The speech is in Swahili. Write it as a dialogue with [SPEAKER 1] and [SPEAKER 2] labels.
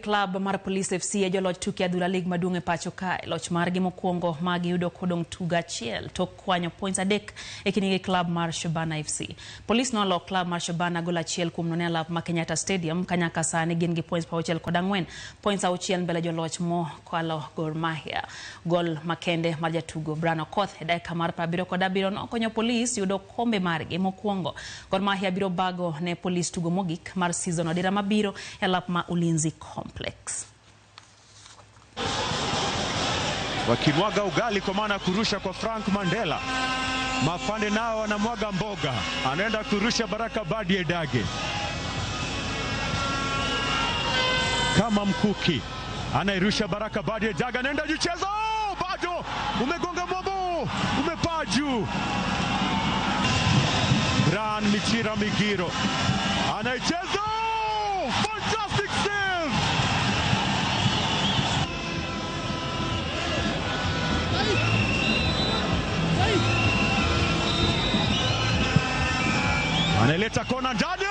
[SPEAKER 1] club mar Police FC joloch tuke adhula lig madung e pacho ka loch margi mokwongo magi yudo kodong tuga achiel tok kwanyo points adek e kinigi club mar Shabana FC. Police nolo club mar Shabana gol achiel kuom nono alap ma Kenyatta Stadium kanyaka sani gin gi points pauchiel kod ang'wen, points auchiel mbele joloch mo kwalo Gor Mahia. Gol makende mar jatugo Brano Koth e dakika mar 77 nokonyo Police yudo kombe margi mokwongo. Gor Mahia biro bago ne Police tugo mogik mar season odira mabiro e alap ma Ulinzi Complex.
[SPEAKER 2] Wakimwaga ugali kwa maana kurusha kwa Frank Mandela. Mafande nao wanamwaga mboga. Anaenda kurusha Baraka Badi Edage. Kama mkuki. Anairusha Baraka Badi Edage. Anaenda juchezo. Bado. Umegonga mwabo. Umepaa juu. Gran Michira Migiro. Anaicheza. Fantastic save. Analeta kona ndani.